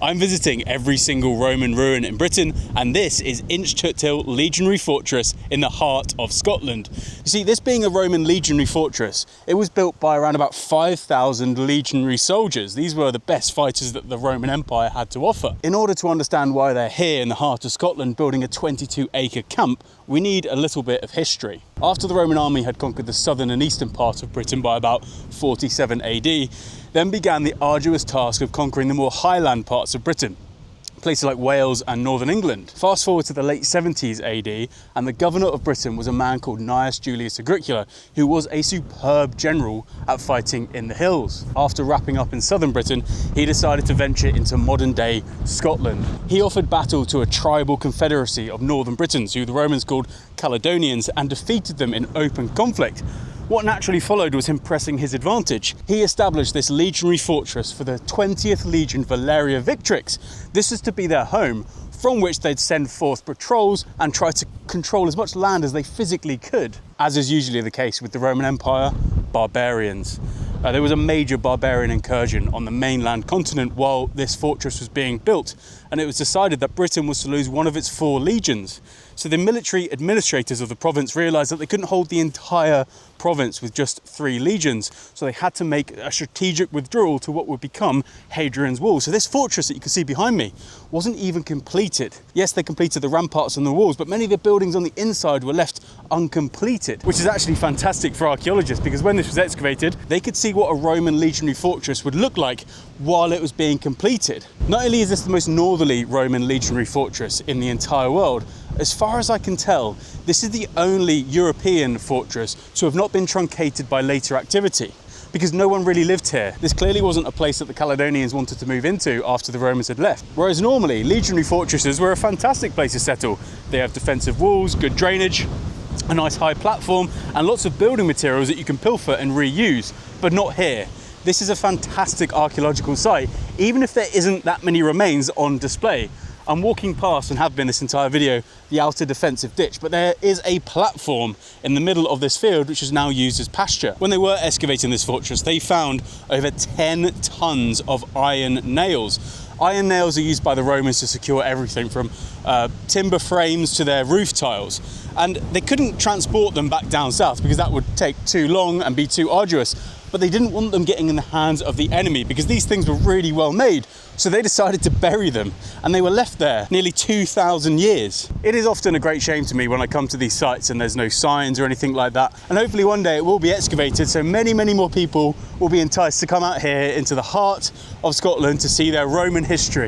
I'm visiting every single Roman ruin in Britain, and this is Inchtuthil legionary fortress in the heart of Scotland. You see, this being a Roman legionary fortress, it was built by around about 5,000 legionary soldiers. These were the best fighters that the Roman Empire had to offer. In order to understand why they're here in the heart of Scotland building a 22-acre camp, we need a little bit of history. After the Roman army had conquered the southern and eastern part of Britain by about 47 AD, then began the arduous task of conquering the more highland parts of Britain, places like Wales and northern England. Fast forward to the late 70s AD, and the governor of Britain was a man called Gnaeus Julius Agricola, who was a superb general at fighting in the hills. After wrapping up in southern Britain, he decided to venture into modern-day Scotland. He offered battle to a tribal confederacy of northern Britons, who the Romans called Caledonians, and defeated them in open conflict. What naturally followed was him pressing his advantage. He established this legionary fortress for the 20th Legion Valeria Victrix. This is to be their home, from which they'd send forth patrols and try to control as much land as they physically could. As is usually the case with the Roman Empire, barbarians. There was a major barbarian incursion on the mainland continent while this fortress was being built, and it was decided that Britain was to lose one of its 4 legions. So the military administrators of the province realised that they couldn't hold the entire province with just 3 legions, so they had to make a strategic withdrawal to what would become Hadrian's Wall. So this fortress that you can see behind me wasn't even completed. Yes, they completed the ramparts and the walls, but many of the buildings on the inside were left uncompleted, which is actually fantastic for archaeologists, because when this was excavated, they could see what a Roman legionary fortress would look like while it was being completed. Not only is this the most northerly Roman legionary fortress in the entire world, as far as I can tell, this is the only European fortress to have not been truncated by later activity, because no one really lived here. This clearly wasn't a place that the Caledonians wanted to move into after the Romans had left. Whereas normally, legionary fortresses were a fantastic place to settle. They have defensive walls, good drainage, a nice high platform, and lots of building materials that you can pilfer and reuse, but not here. This is a fantastic archaeological site, even if there isn't that many remains on display. I'm walking past, and have been this entire video, the outer defensive ditch, but there is a platform in the middle of this field which is now used as pasture. When they were excavating this fortress, they found over 10 tons of iron nails. Iron nails are used by the Romans to secure everything from timber frames to their roof tiles. And they couldn't transport them back down south because that would take too long and be too arduous. But they didn't want them getting in the hands of the enemy because these things were really well made. So they decided to bury them, and they were left there nearly 2,000 years. It is often a great shame to me when I come to these sites and there's no signs or anything like that. And hopefully one day it will be excavated, so many more people will be enticed to come out here into the heart of Scotland to see their Roman history.